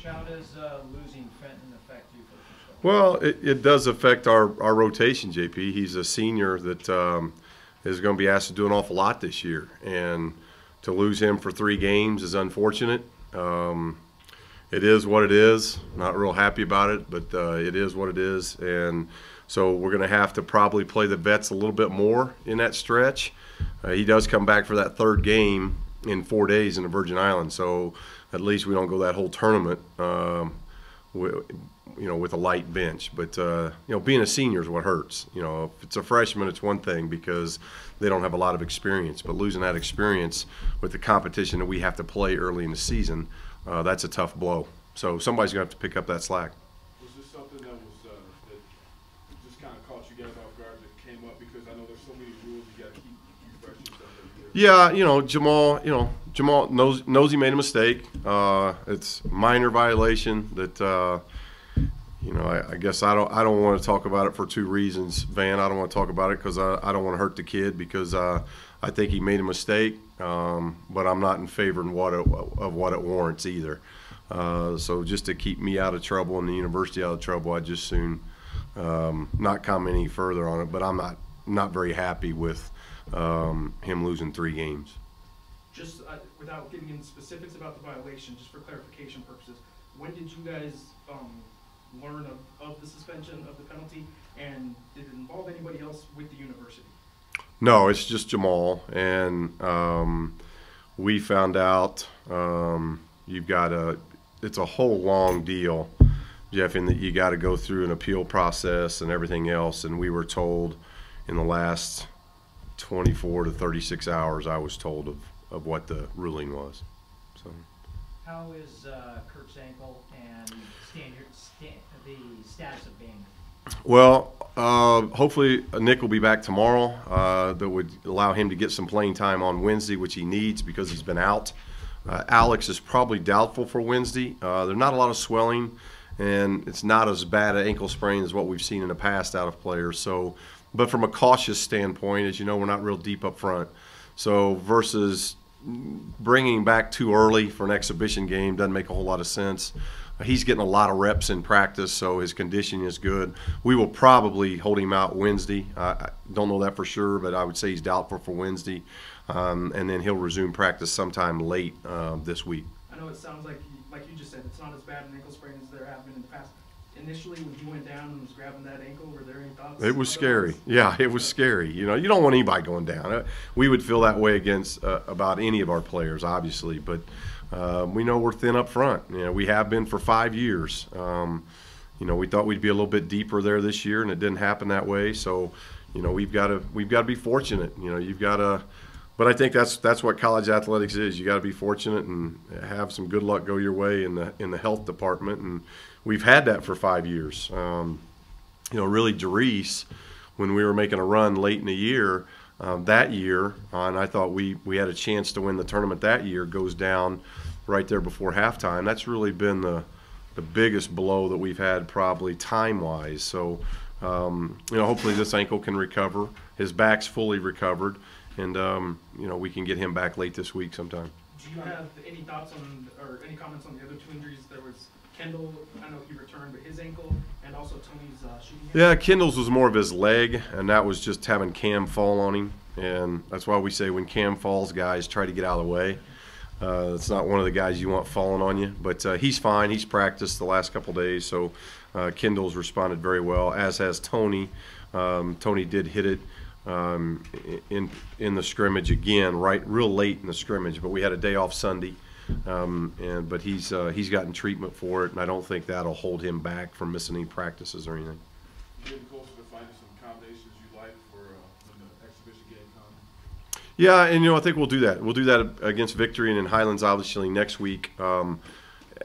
Coach, how does losing Fenton affect you for the first Well, it does affect our rotation, JP. He's a senior that is going to be asked to do an awful lot this year. And to lose him for 3 games is unfortunate. It is what it is. Not real happy about it, but it is what it is. And so we're going to have to probably play the vets a little bit more in that stretch. He does come back for that 3rd game in 4 days in the Virgin Islands, so at least we don't go that whole tournament with a light bench. But being a senior is what hurts. If it's a freshman, it's one thing because they don't have a lot of experience. But losing that experience with the competition that we have to play early in the season, that's a tough blow. So somebody's going to have to pick up that slack. Was this something that was that just kind of caught you guys off guard that came up? Because I know there's so many rules you got to keep fresh yourself every year. Yeah, Jamal knows he made a mistake. It's a minor violation that I guess I don't want to talk about it for 2 reasons, Van. I don't want to talk about it because I don't want to hurt the kid because I think he made a mistake, but I'm not in favor of what it warrants either. So just to keep me out of trouble and the university out of trouble, I'd just soon not comment any further on it. But I'm not very happy with him losing 3 games. Just without getting into specifics about the violation, just for clarification purposes, when did you guys learn of the suspension, of the penalty, and did it involve anybody else with the university? No, it's just Jamal, and we found out it's a whole long deal, Jeff, in that you got to go through an appeal process and everything else, and we were told in the last 24 to 36 hours, I was told of what the ruling was. So. How is Kirk's ankle and the status of Bing? Well, hopefully Nick will be back tomorrow. That would allow him to get some playing time on Wednesday, which he needs because he's been out. Alex is probably doubtful for Wednesday. There's not a lot of swelling, and it's not as bad an ankle sprain as what we've seen in the past out of players. So, but from a cautious standpoint, as you know, we're not real deep up front. So versus bringing him back too early for an exhibition game doesn't make a whole lot of sense. He's getting a lot of reps in practice, so his conditioning is good. We will probably hold him out Wednesday. I don't know that for sure, but I would say he's doubtful for Wednesday. And then he'll resume practice sometime late this week. I know it sounds like you just said, it's not as bad an ankle sprain as there have been in the past. Initially, when he went down and was grabbing that ankle, were there any thoughts? It was scary. Yeah, it was scary. You don't want anybody going down. We would feel that way against about any of our players, obviously, but we know we're thin up front. We have been for 5 years. We thought we'd be a little bit deeper there this year, and it didn't happen that way. So, we've got to be fortunate. You've got to. But I think that's what college athletics is. You got to be fortunate and have some good luck go your way in the health department, and we've had that for 5 years. Really, Derice, when we were making a run late in the year, that year, and I thought we had a chance to win the tournament that year, goes down right there before halftime. That's really been the biggest blow that we've had probably time-wise. So, hopefully this ankle can recover. His back's fully recovered. And, we can get him back late this week sometime. Do you have any thoughts on or any comments on the other 2 injuries? There was Kendall, I know he returned, but his ankle, and also Tony's shooting hand. Yeah, Kendall's was more of his leg, and that was just having Cam fall on him. And that's why we say when Cam falls, guys, try to get out of the way. It's not one of the guys you want falling on you. But he's fine. He's practiced the last couple days, so Kendall's responded very well, as has Tony. Tony did hit it in the scrimmage again, real late in the scrimmage, but we had a day off Sunday, but he's gotten treatment for it, and I don't think that'll hold him back from missing any practices or anything. You getting closer to finding some combinations you like for when the exhibition game comes? Yeah, and I think we'll do that. We'll do that against Victory and in Highlands obviously next week. And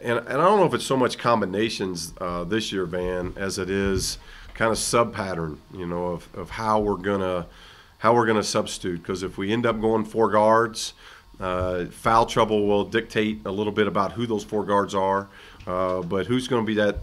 I don't know if it's so much combinations this year, Van, as it is kind of sub-pattern, of how we're gonna substitute. Because if we end up going 4 guards, foul trouble will dictate a little bit about who those 4 guards are. But who's going to be that?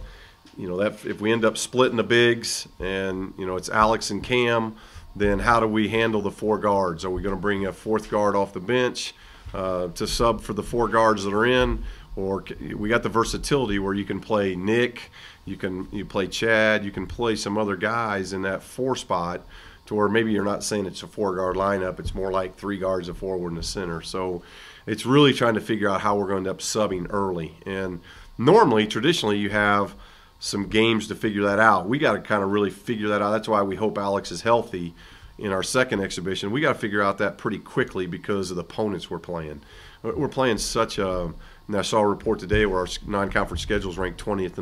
That if we end up splitting the bigs and it's Alex and Cam, then how do we handle the 4 guards? Are we going to bring a 4th guard off the bench to sub for the 4 guards that are in, or we got the versatility where you can play Nick, you play Chad, you can play some other guys in that 4 spot, to where maybe you're not saying it's a 4-guard lineup, it's more like 3 guards, a forward, and a center. So it's really trying to figure out how we're going to end up subbing early. And normally, traditionally, you have some games to figure that out. We got to kind of really figure that out. That's why we hope Alex is healthy in our second exhibition. We got to figure out that pretty quickly because of the opponents we're playing. We're playing such a, and I saw a report today where our non-conference schedule is ranked 20th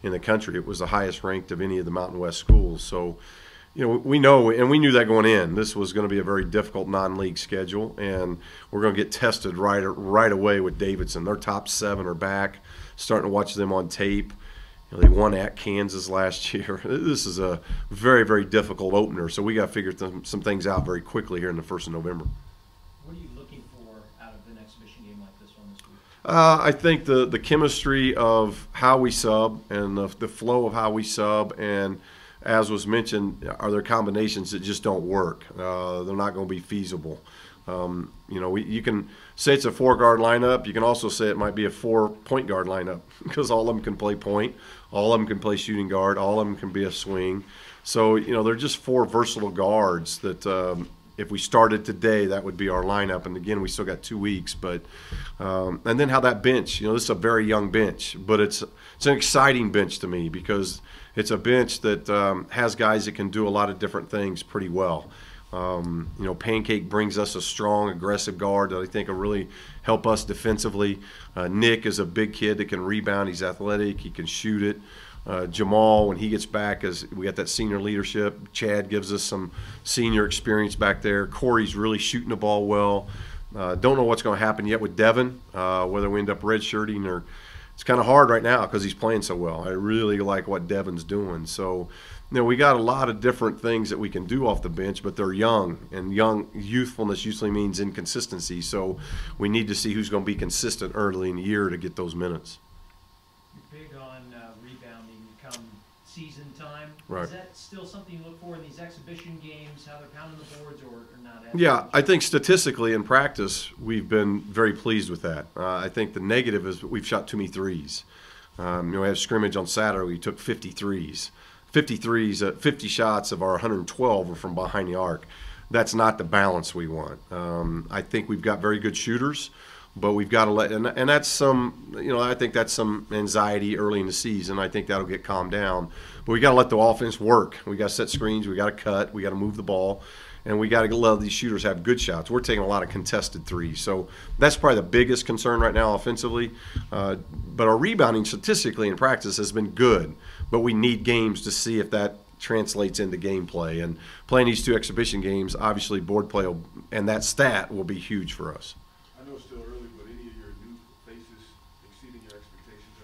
in the country. It was the highest ranked of any of the Mountain West schools. So, you know, we know, and we knew that going in, this was going to be a very difficult non-league schedule, and we're going to get tested right away with Davidson. Their top 7 are back, starting to watch them on tape. You know, they won at Kansas last year. This is a very, very difficult opener, so we got to figure some things out very quickly here in the 1st of November. What are you looking for out of an exhibition game like this one this week? I think the chemistry of how we sub and the flow of how we sub, and as was mentioned, are there combinations that just don't work? They're not going to be feasible. You know, you can say it's a 4-guard lineup. You can also say it might be a 4-point guard lineup because all of them can play point, all of them can play shooting guard, all of them can be a swing. So, you know, they're just 4 versatile guards that if we started today, that would be our lineup. And again, we still got 2 weeks. But and then how that bench, you know, this is a very young bench, but it's an exciting bench to me because it's a bench that has guys that can do a lot of different things pretty well. You know, Pancake brings us a strong, aggressive guard that I think will really help us defensively. Nick is a big kid that can rebound. He's athletic. He can shoot it. Jamal, when he gets back, we got that senior leadership. Chad gives us some senior experience back there. Corey's really shooting the ball well. Don't know what's going to happen yet with Devin, whether we end up redshirting or it's kind of hard right now because he's playing so well. I really like what Devin's doing. So, you know, we got a lot of different things that we can do off the bench, but they're young, and young youthfulness usually means inconsistency. So we need to see who's going to be consistent early in the year to get those minutes. You're big on rebounding come season time. Right. Is that still something you look for in these exhibition games, how they're pounding the boards or not? Yeah, I think statistically in practice we've been very pleased with that. I think the negative is we've shot too many threes. You know, we had a scrimmage on Saturday. We took 50 threes. 50 shots of our 112 were from behind the arc. That's not the balance we want. I think we've got very good shooters, but we've got to let, and that's some, you know, I think that's some anxiety early in the season. I think that'll get calmed down. But we got to let the offense work. We got to set screens. We got to cut. We got to move the ball. And we got to let these shooters have good shots. We're taking a lot of contested threes. So that's probably the biggest concern right now offensively. But our rebounding statistically in practice has been good. But we need games to see if that translates into gameplay. And playing these 2 exhibition games, obviously board play and that stat will be huge for us. I know it's still early, but any of your new faces exceeding your expectations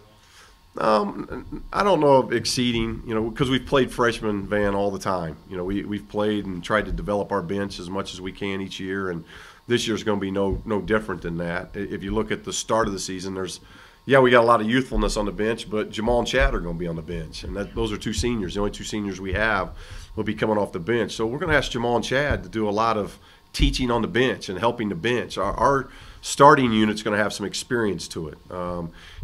at all? I don't know if exceeding, you know, because we've played freshman Van all the time. You know, we've played and tried to develop our bench as much as we can each year, and this year's going to be no different than that. If you look at the start of the season, we got a lot of youthfulness on the bench, but Jamal and Chad are going to be on the bench, and those are 2 seniors. The only 2 seniors we have will be coming off the bench. So we're going to ask Jamal and Chad to do a lot of teaching on the bench and helping the bench. Our starting unit's going to have some experience to it.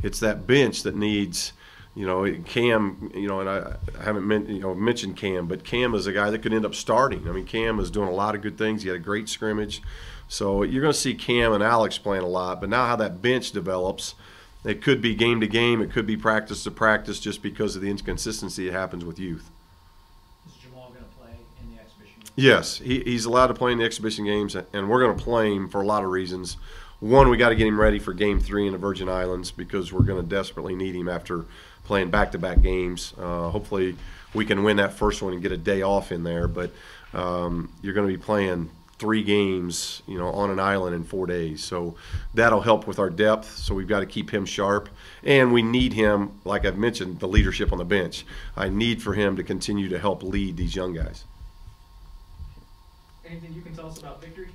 It's that bench that needs, you know, Cam, you know, and I haven't mentioned Cam, but Cam is a guy that could end up starting. I mean, Cam is doing a lot of good things. He had a great scrimmage. So you're going to see Cam and Alex playing a lot, but now how that bench develops, it could be game to game, it could be practice to practice just because of the inconsistency that happens with youth. Is Jamal going to play in the exhibition games? Yes, he's allowed to play in the exhibition games, and we're going to play him for a lot of reasons. One, we got to get him ready for Game 3 in the Virgin Islands because we're going to desperately need him after playing back-to-back games. Hopefully we can win that first one and get a day off in there, but you're going to be playing 3 games, you know, on an island in 4 days. So that'll help with our depth. So we've got to keep him sharp. And we need him, like I've mentioned, the leadership on the bench. I need for him to continue to help lead these young guys. Anything you can tell us about Victory?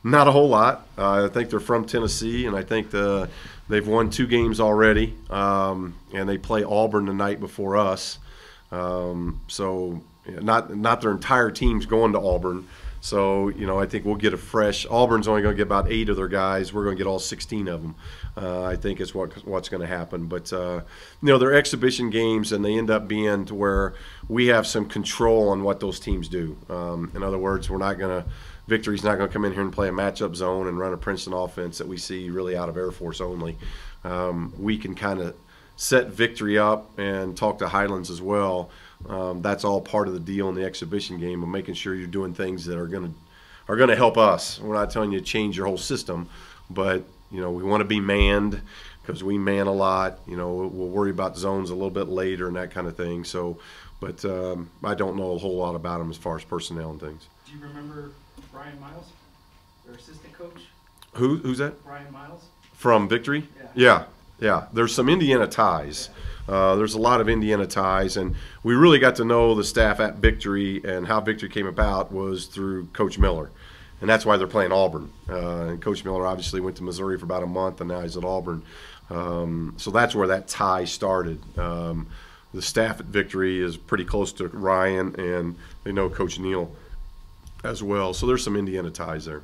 Not a whole lot. I think they're from Tennessee, and I think they've won 2 games already. And they play Auburn the night before us. So not their entire team's going to Auburn. So, I think we'll get a fresh. Auburn's only going to get about 8 of their guys. We're going to get all 16 of them. I think is what's going to happen. But, they're exhibition games, and they end up being to where we have some control on what those teams do. In other words, Victory's not going to come in here and play a matchup zone and run a Princeton offense that we see really out of Air Force only. We can kind of set Victory up and talk to Highlands as well. That's all part of the deal in the exhibition game of making sure you're doing things that are going to help us. We're not telling you to change your whole system, but we want to be manned because we man a lot. We'll worry about zones a little bit later and that kind of thing. So, but I don't know a whole lot about them as far as personnel and things. Do you remember Brian Miles, their assistant coach? Who's that? Brian Miles. From Victory? Yeah. There's some Indiana ties. There's a lot of Indiana ties, and we really got to know the staff at Victory, and how Victory came about was through Coach Miller, and that's why they're playing Auburn. And Coach Miller obviously went to Missouri for about a month, and now he's at Auburn. So that's where that tie started. The staff at Victory is pretty close to Ryan, and they know Coach Neal as well. So there's some Indiana ties there.